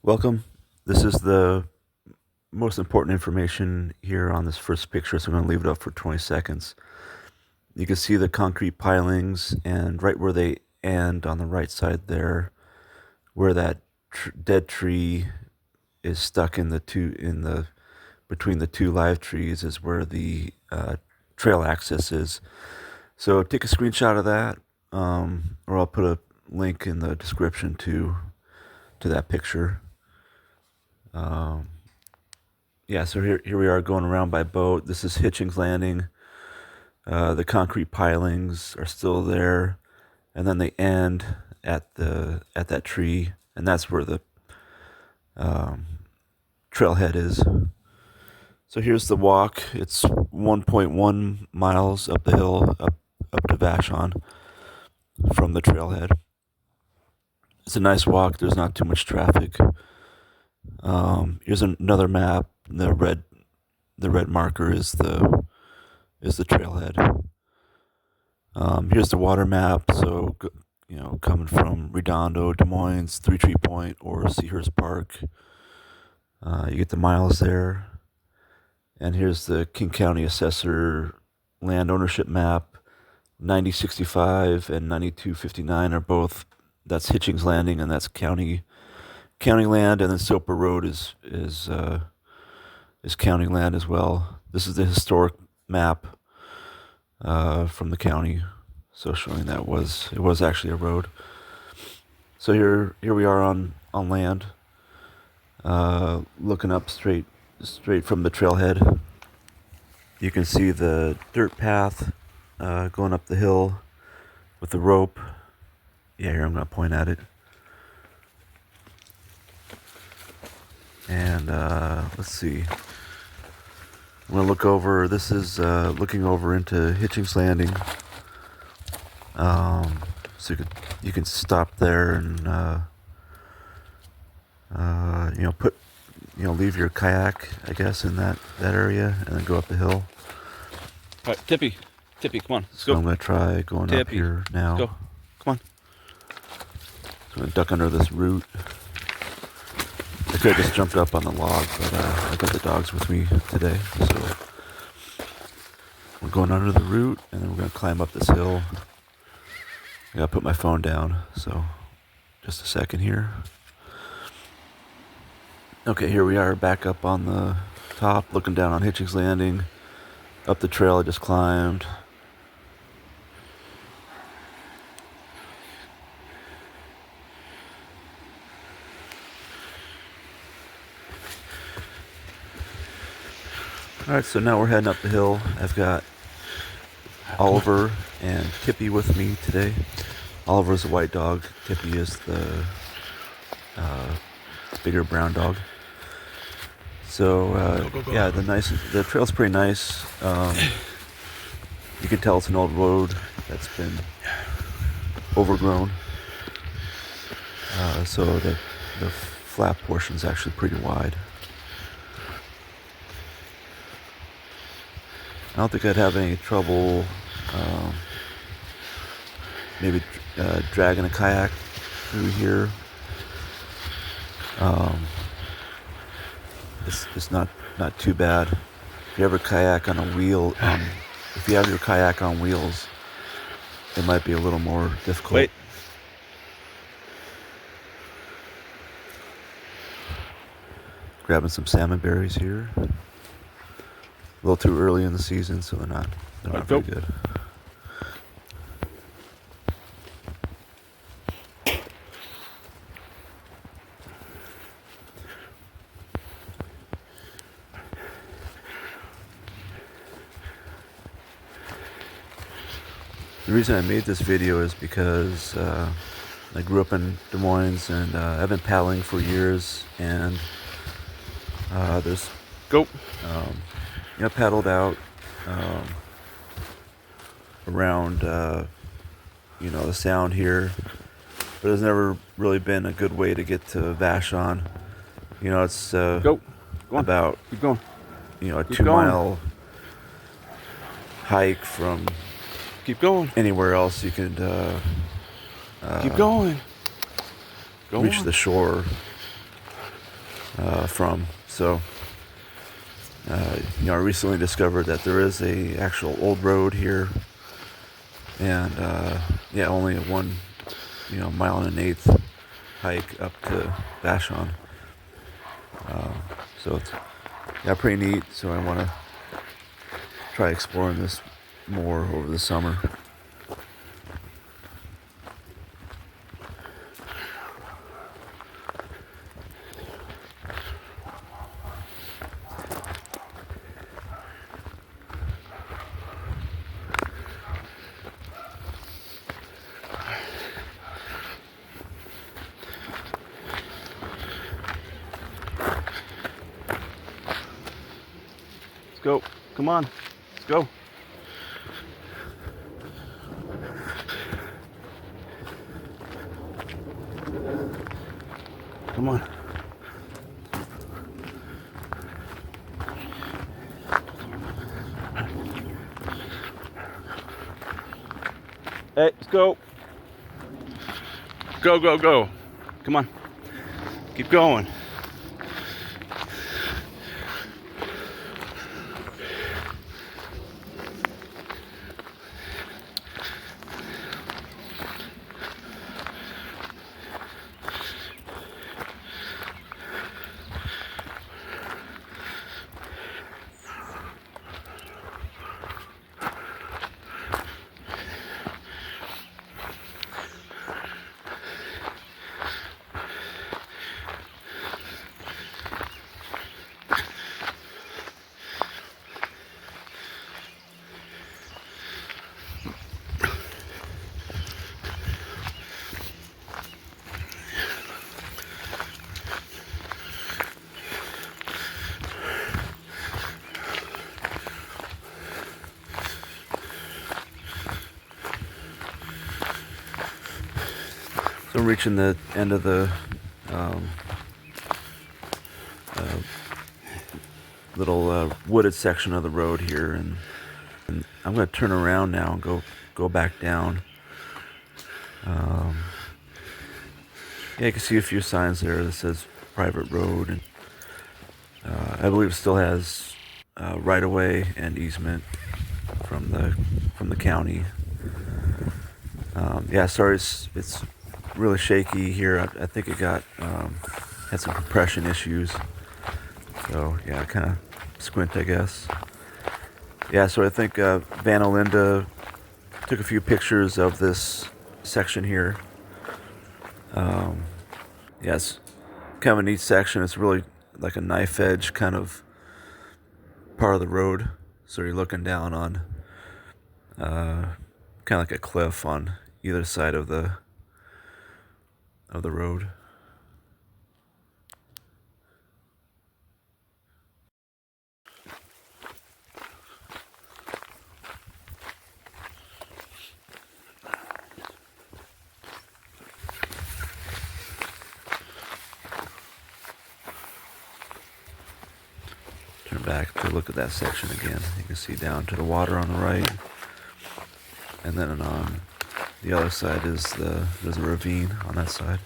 Welcome. This is the most important information here on this first picture, so I'm going to leave it up for 20 seconds. You can see the concrete pilings, and right where they end on the right side there, where that dead tree is stuck in the between the two live trees, is where the trail access is. So take a screenshot of that, or I'll put a link in the description to that picture. Yeah, so here we are going around by boat. This is Hitchings Landing. The concrete pilings are still there, and then they end at that tree, and that's where the trailhead is. So here's the walk. It's 1.1 miles up the hill, up to Vashon from the trailhead. It's a nice walk. There's not too much traffic. Here's another map. The red marker is the trailhead. Here's the water map. So coming from Redondo, Des Moines, Three Tree Point, or Seahurst Park, you get the miles there. And here's the King County Assessor land ownership map. 9065 and 9259 are both. That's Hitchings Landing, and that's county land, and then Soper Rd is county land as well. This is the historic map from the county, so showing that it was actually a road. So here we are on land, looking up straight from the trailhead. You can see the dirt path going up the hill with the rope. Yeah, here I'm going to point at it. And let's see. I'm going to look over. This is looking over into Hitchings Landing. So you can stop there and leave your kayak, I guess, in that area, and then go up the hill. All right, Tippy, come on, let's So go. I'm going to try going up here now. Let's go. Come on. So I'm going to duck under this root. I could have just jumped up on the log, but I got the dogs with me today, so we're going under the root, and then we're going to climb up this hill. I got to put my phone down, so just a second here. Okay, here we are back up on the top, looking down on Hitchings Landing, up the trail I just climbed. Alright, so now we're heading up the hill. I've got Oliver and Tippy with me today. Oliver's a white dog. Tippy is the bigger brown dog. So go. Yeah, the trail's pretty nice. You can tell it's an old road that's been overgrown. So the flat portion's actually pretty wide. I don't think I'd have any trouble maybe dragging a kayak through here. It's not too bad. If you have a kayak on a wheel, if you have your kayak on wheels, it might be a little more difficult. Wait. Grabbing some salmon berries here. A little too early in the season, so they're not very good. The reason I made this video is because I grew up in Des Moines, and I've been paddling for years, and there's I paddled out around the sound here, but it's never really been a good way to get to Vashon. It's Go on. About Keep going. A Keep 2 going. mile hike from Keep going. anywhere else you could Keep going. reach the shore. from. So, I recently discovered that there is a actual old road here, and only a 1 mile and an eighth hike up to Vashon. So it's pretty neat. So I want to try exploring this more over the summer. Let's go. Come on. Let's go. Come on. Hey, let's go. Go, go, go. Come on. Keep going. So I'm reaching the end of the little wooded section of the road here, and I'm going to turn around now and go back down. You can see a few signs there that says private road, and I believe it still has right of way and easement from the county. Sorry, it's really shaky here. I think it got had some compression issues. So I kind of squint, I guess. So I think Van Olinda took a few pictures of this section here. It's kind of a neat section. It's really like a knife edge kind of part of the road. So you're looking down on kind of like a cliff on either side of the road. Turn back to look at that section again. You can see down to the water on the right, and then on the other side there's a ravine on that side.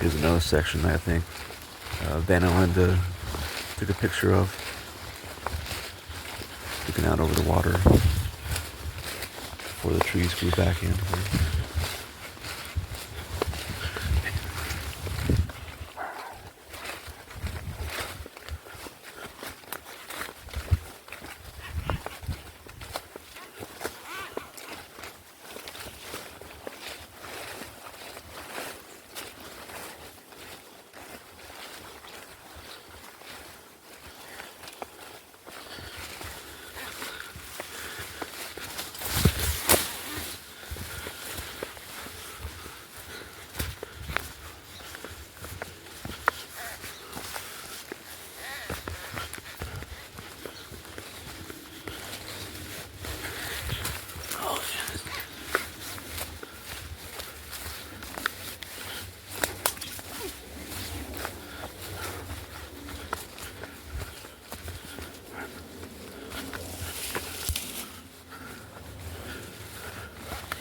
Here's another section I think Van Olinda took a picture of, looking out over the water before the trees grew back in.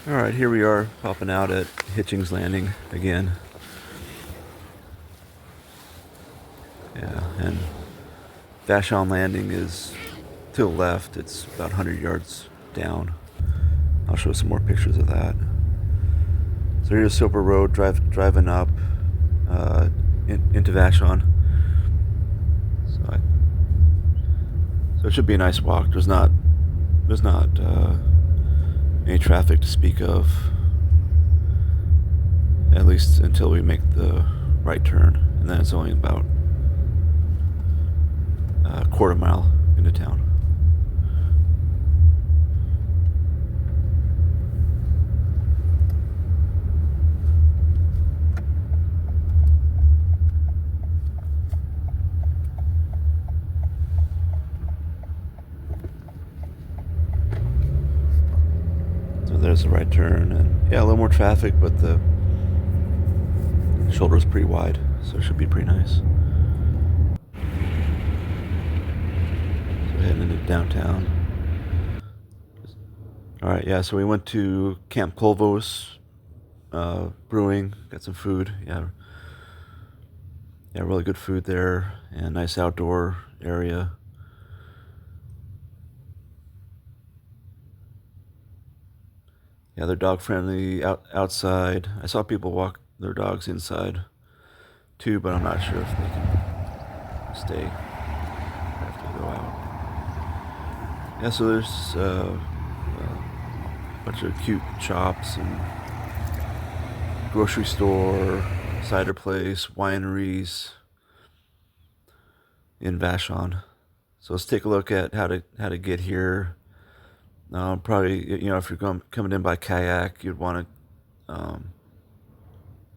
Alright, here we are popping out at Hitchings Landing again. Yeah, and Vashon Landing is to the left. It's about 100 yards down. I'll show some more pictures of that. So here's Soper Rd driving up into Vashon. So it should be a nice walk. There's not any traffic to speak of, at least until we make the right turn, and then it's only about a quarter mile into town. So there's the right turn, and yeah, a little more traffic, but the shoulder's pretty wide, so it should be pretty nice. So heading into downtown. Alright, yeah, so we went to Camp Colvos Brewing, got some food. Yeah, really good food there, and nice outdoor area. Yeah, they're dog friendly outside. I saw people walk their dogs inside too, but I'm not sure if they can stay after they go out. Yeah, so there's a bunch of cute shops and grocery store, cider place, wineries in Vashon. So let's take a look at how to get here. Probably, if you're coming in by kayak, you'd want to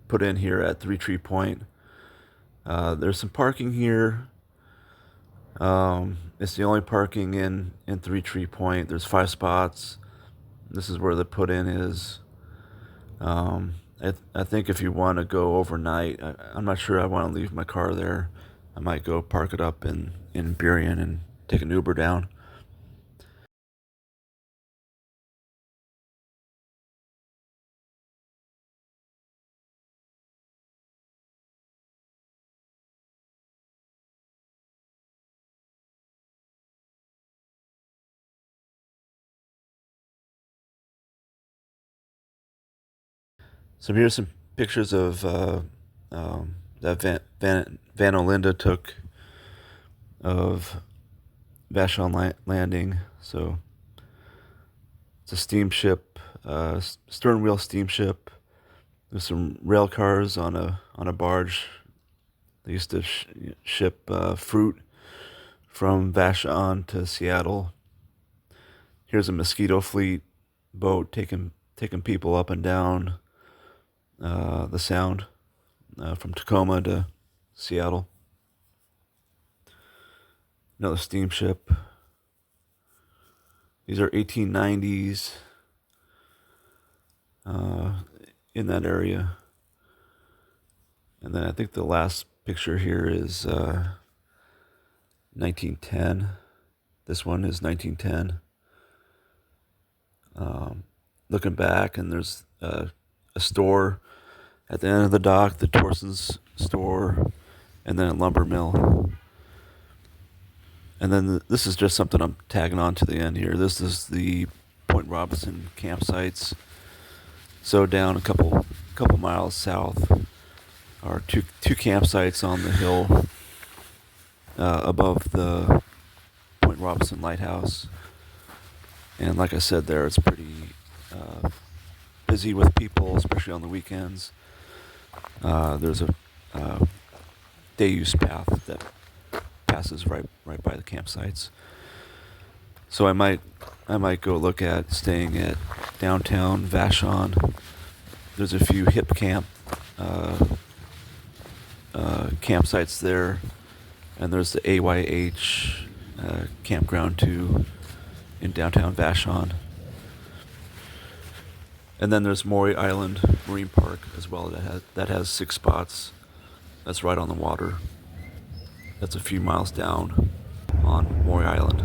put in here at Three Tree Point. There's some parking here. It's the only parking in Three Tree Point. There's 5 spots. This is where the put in is. I think if you want to go overnight, I'm not sure I want to leave my car there. I might go park it up in Burien and take an Uber down. So here's some pictures of that Van Olinda took of Vashon Landing. So it's a steamship, stern wheel steamship. There's some rail cars on a barge. They used to ship fruit from Vashon to Seattle. Here's a mosquito fleet boat taking people up and down the Sound from Tacoma to Seattle. Another steamship. These are 1890s in that area. And then I think the last picture here is 1910. This one is 1910. Looking back, and there's a store At the end of the dock, the Torson's store, and then a lumber mill. And then this is just something I'm tagging on to the end here. This is the Point Robinson campsites. So down a couple miles south are two campsites on the hill above the Point Robinson Lighthouse. And like I said, there it's pretty busy with people, especially on the weekends. There's a day use path that passes right by the campsites. So I might go look at staying at downtown Vashon. There's a few hip camp campsites there, and there's the AYH campground too in downtown Vashon. And then there's Maury Island Marine Park as well. That has 6 spots. That's right on the water. That's a few miles down on Maury Island.